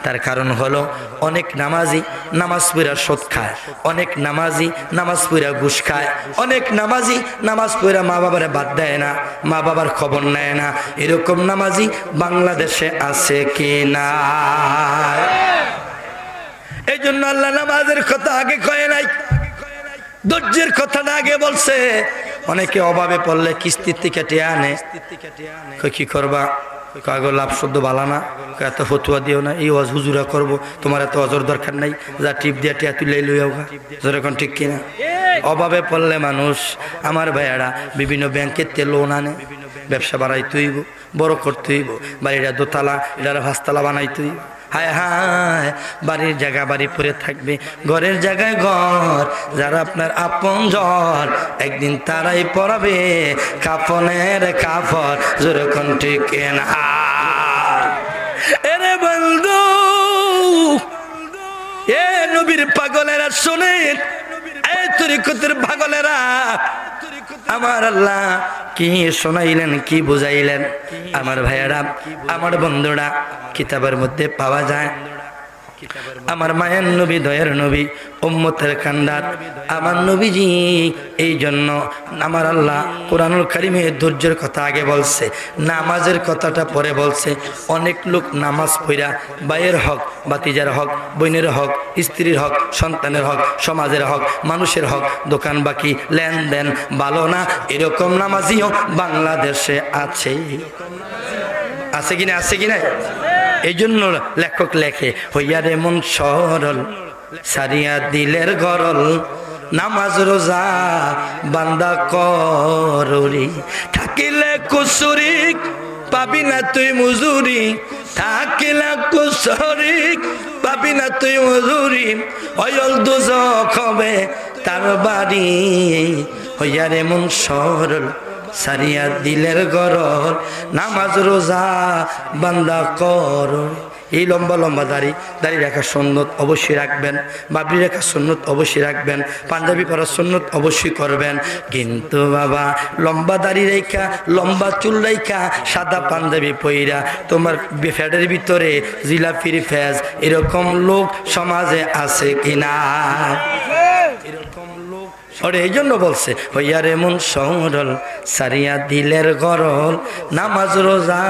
তার কারণ হলো অনেক নামাজি নামাজ পড়া সুদ খায়, অনেক নামাজি নামাজ পড়া ঘুষ খায়, অনেক নামাজি নামাজ পড়া মা বাবারে বাদ দেয় না, মা বাবার খবর নেয় না। এরকম নামাজি বাংলাদেশে আছে কি না? এই জন্য আল্লাহ নামাজের কথা আগে কয় নাই, ধৈর্যের কথাটা আগে বলছে। অনেকে অভাবে পড়লে কিস্তির থেকে টেয়া আনে, কি করবা? কাগজ লাভ শব্দ বালা না, এত ফতুয়া দিও না, এই ওয়াজ হুজুরা করবো, তোমার এত অজর দরকার নাই, যা টিপ দিয়া টিয়া তুলে লইয়াও গা। যেরকম ঠিক কিনা? অভাবে পড়লে মানুষ, আমার ভাইয়ারা বিভিন্ন ব্যাংকের তে লোন আনে, ব্যবসা বাড়াইতে হইব, বড় করতে হইব, বাড়িটা দোতলা এটা পাঁচতলা বানাইতে হইব। হায় হায়, বাড়ির জায়গা বাড়ি পরে থাকবে, ঘরের জায়গায় ঘর। যারা আপনার আপন জন, একদিন তারাই পরাবে কাফনের কাফর। যেরকম ঠিক না? এরে বন্ধু, এ নবীর পাগলেরা শোনেন, এই তরিকতের পাগলেরা, আমার আল্লাহ কি শোনাইলেন, কি বুঝাইলেন? আমার ভাইয়েরা, আমার বন্ধুরা, কিতাবের মধ্যে পাওয়া যায়, আমার মায়ের নবী, দয়ার নবী, উম্মতের কান্ডার আমার নবীজি। এই জন্য আমার আল্লাহ কোরআনুল কারিমে ধৈর্যের কথা আগে বলছে, নামাজের কথাটা পরে বলছে। অনেক লোক নামাজ পড়া ভাইয়ের হক, বাতিজার হক, বোনের হক, স্ত্রীর হক, সন্তানের হক, সমাজের হক, মানুষের হক, দোকান বাকি লেনদেন ভালো না, এরকম নামাজিও বাংলাদেশে আছে। আছে কিনা? আছে কিনা? এই জন্য লেখক লেখে, হইয়ার এমন সরল সারিয়া দিলের গরল, নামাজ রোজা বান্দা কররি, থাকিলে কুসুরি পাবি না তুই মজুরি, থাকিলে কুসুরি পাবি না তুই মজুরি, অয়ল দুজক হবে তার বাড়ি। হইয়ার এমন সরল সারিয়া দিলের গরল, নামাজ রোজা বান্দা কর। এই লম্বা লম্বা দাড়ি রাখার সুন্নত অবশ্যই রাখবেন, বাবরি রাখার সুন্নত অবশ্যই রাখবেন, পাঞ্জাবি পরার সুন্নত অবশ্যই করবেন। কিন্তু বাবা, লম্বা দাড়ি রেখা, লম্বা চুল রেখা, সাদা পাঞ্জাবি পইরা তোমার ফ্যাটের ভিতরে জিলাপির ফেজ, এরকম লোক সমাজে আছে কিনা? এরকম লোক। ওরে এই জন্য বলছে, হইয়ার এমন সরল সারিয়া দিলের গরল, নামাজ রোজা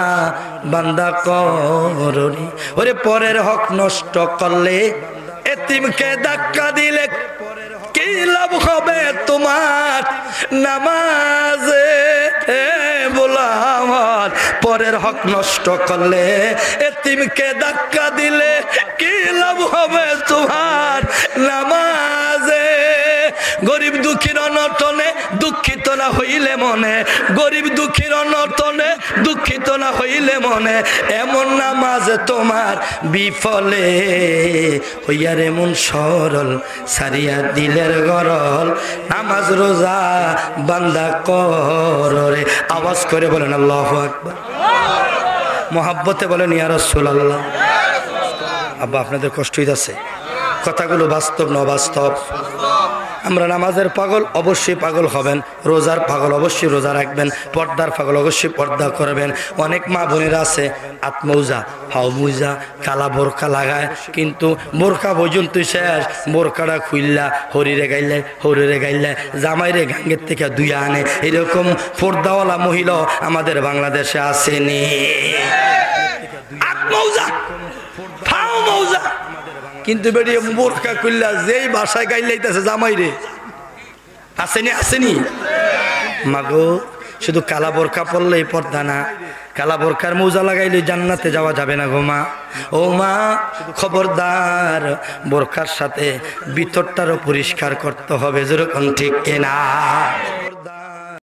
বান্দা কররি। ওরে পরের হক নষ্ট করলে, এতিমকে ধাক্কা দিলে কি লাভ হবে তোমার? নামাজে বলা আমার, পরের হক নষ্ট করলে, এতিমকে ধাক্কা দিলে কি লাভ হবে তোমার? নামাজে গরিব দুঃখীর অনটনে দুঃখিত না হইলে মনে, গরিব দুঃখীর অনটনে দুঃখিত না হইলে মনে, এমন নামাজ তোমার বিফলে। হইয়ার এমন সরল সারিয়া দিলের গরল, নামাজ রোজা বান্দা করে। আওয়াজ করে বলেন আল্লাহু আকবার, মোহাব্বতে বলেন ইয়া রাসূলুল্লাহ। আব্বা আপনাদের কষ্ট হইতাছে, কথাগুলো বাস্তব না অবাস্তব? আমরা নামাজের পাগল, অবশ্যই পাগল হবেন, রোজার পাগল অবশ্যই রোজা রাখবেন, পর্দার পাগল অবশ্যই পর্দা করবেন। অনেক মা বোনেরা আছে আত্মৌজা, হাউমুজা, কালা বোরকা লাগায়, কিন্তু বোরকা পর্যন্ত শেষ, বোরকাটা খুললা হরিরে গাইলে জামাইরে গাঙ্গের থেকে দুইয়া আনে। এরকম পর্দাওয়ালা মহিলা আমাদের বাংলাদেশে আসেনি। আত্মৌজা, ফাউমৌজা, কিন্তু বেরিয়ে বোরকা খুললা যেই ভাষায় গাইলাইতেছে জামাইরে। আসেনি? আসেনি? মাগো, শুধু কালা বোরকা পরলেই পর্দা না, কালা বোরকার মোজা লাগাইলে জান্নাতে যাওয়া যাবে না গো মা। ও মা, খবরদার, বোরকার সাথে ভিতরটারও পরিষ্কার করতে হবে। যেরকম ঠিক কিনা?